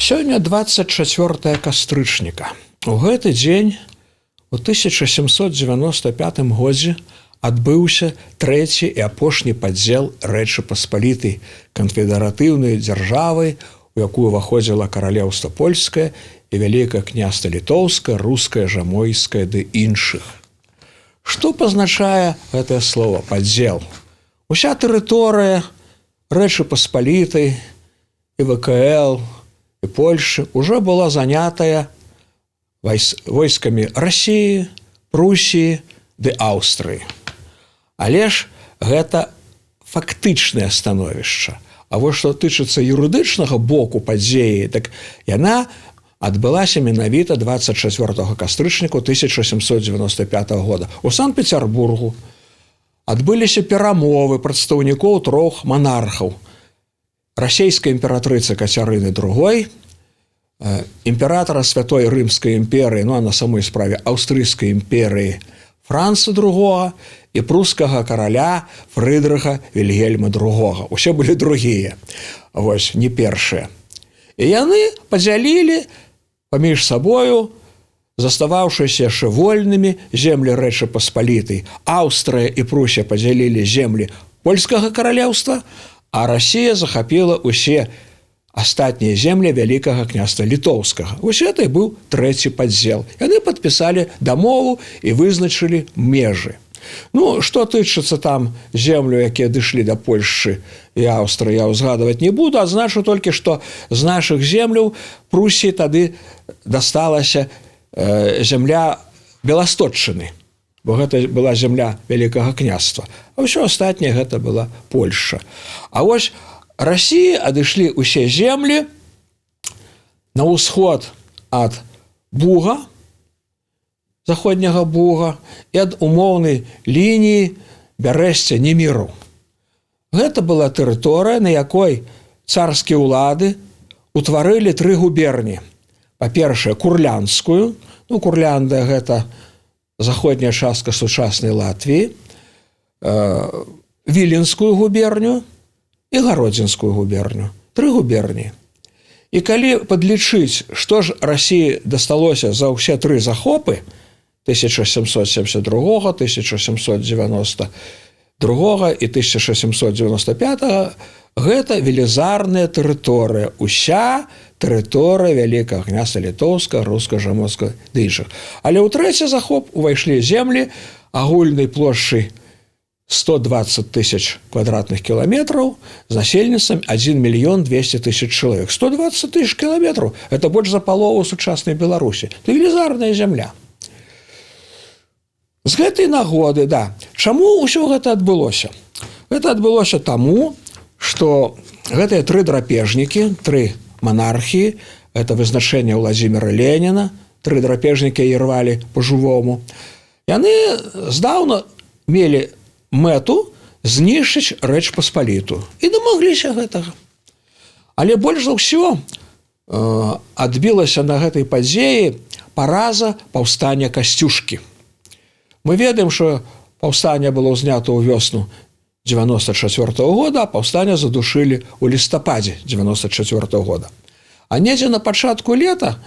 Сёння 24 кастрычніка. У гэты дзень у 1795 годзе адбыўся трэці і апошні падзел Рэчы Паспалітай канфедэратыўнай дзяржавы, у якую ўваходзіла каралеўства польскае і вялікае княства літоўскае, рускае, жамойскае ды іншых. Што пазначае гэтае слово падзел? Уся тэрыторыя Рэчы Паспалітай і ВКЛ і Польшы ўжо была занятая войскамі Расіі, Прусіі ды Аўстрыі. Але ж гэта фактычнае становішча. А вось што тычыцца юрыдычнага боку падзеі, так яна адбылася менавіта 24 кастрычніка 1795 года. У Санкт-Петербургу адбыліся перамовы прадстаўнікоў трох манархаў: расійскай імператрыцы Кацярыны II, імператара Святой Рымскай імперыі, а на самой справе Аўстрыйскай імперыі Франца II і прускага караля Фрыдрыха Вільгельма II. Усе былі другія, вось, не першыя. І яны падзялілі паміж сабою заставаўшыся яшчэ вольнымі землі Рэчы Паспалітай. Аўстрыя і Прусія падзялілі землі польскага каралеўства, а Расія захапіла ўсе астатнія землі вялікага княства літоўскага. Вось гэта і быў трэці падзел. Яны падпісалі дамову і вызначылі межы. Што тычыцца там землю, якія дышлі да Польшчы і Аўстрыі, я ўзгадваць не буду, адзначу толькі, што з нашых земляў Прусіі тады дасталася зямля Беластотчыны, бо гэта была зямля вялікага княства, а ўсё астатняе гэта была Польшча. А вось Расіі адышлі ўсе землі на ўсход ад Буга, заходняга Буга, і ад умоўнай лініі Бярэсця-Неміру. Гэта была тэрыторыя, на якой царскія ўлады утварылі тры губерні. Па-першае, Курлянскую, Курляндыя – гэта заходняя частка сучаснай Латвіі, Віленскую губерню і Гародзінскую губерню. Тры губерні. І калі падлічыць, што ж Расіі дасталося за ўсе тры захопы 1772, 1792 і 1795, гэта велізарная тэрыторыя, уся тэрыторыя вялікага княства літоўскага, рускага, жамойскага ды іншых. Але ў трэці захоп увайшлі землі агульнай плошчай 120 тысяч квадратных кіламетраў з насельніцтвам 1 мільён 200 тысяч чалавек. 120 тысяч кіламетраў – гэта больш за палову сучаснай Беларусі. Гэта велізарная зямля. З гэтай нагоды, чаму ўсё гэта адбылося? Гэта адбылося таму, што гэтыя тры драпежнікі, тры манархіі, гэта вызначэнне Владзіміра Леніна, тры драпежнікі ірвалі па-жывому, яны здаўна мелі мэту знішчыць Рэч Паспалітую і дамагліся гэтага. Але больш за ўсё адбілася на гэтай падзеі параза паўстання Касцюшкі. Мы ведаем, што паўстанне было ўзнята ў вёсну 94 года, а паўстанне задушылі ў лістападзе 94 года. А недзе на пачатку лета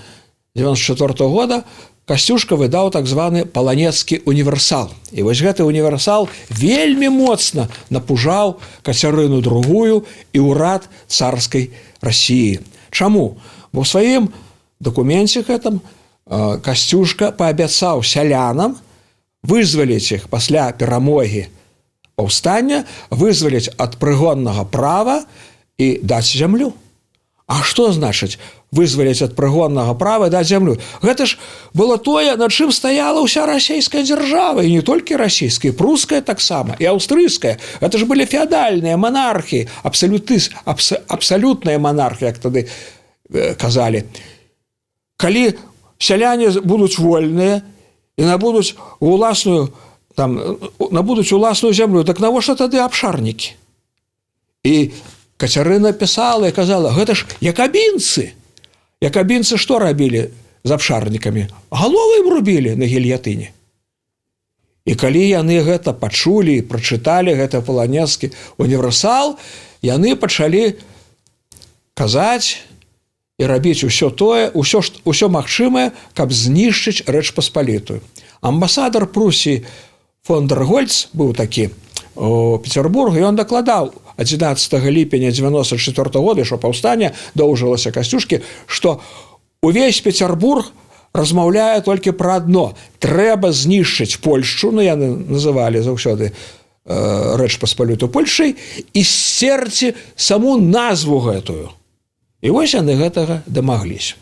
94 года Касцюшка выдаў так званы паланецкі універсал. І вось гэты універсал вельмі моцна напужаў Кацярыну II і ўрад царскай Расіі. Чаму? Бо ў сваім дакуменце гэтым Касцюшка паабяцаў сялянам вызваліць іх пасля перамогі паўстання, вызваліць ад прыгоннага права і даць зямлю. А што значыць вызваліць ад прыгоннага права і даць зямлю? Гэта ж было тое, над чым стаяла ўся расійская дзяржава, і не толькі расійская, пруская таксама, і аўстрыйская. Гэта ж былі феадальныя манархіі, абсалютныя манархіі, як тады казалі. Калі сяляне будуць вольныя і набудуць уласную зямлю, так навошта тады абшарнікі? І Кацярына пісала і казала, гэта ж якабінцы. Якабінцы што рабілі з абшарнікамі? Галовы ім рубілі на гільятыне. І калі яны гэта пачулі і прачыталі гэта паланецкі універсал, яны пачалі казаць і рабіць усё тое, усё магчымае, каб знішчыць Рэч Паспалітую. Амбасадар Прусіі фон дер Гольц быў такі у Петербургу, і ён дакладаў 11 ліпеня 94 года, што паўстання доўжылася Касцюшкі, што увесь Петербург размаўляе толькі пра адно: трэба знішчыць Польшчу, яны называлі заўсёды Рэч Паспалітую Польшай, і сцерці саму назву гэтую. І вось яны гэтага дамагліся.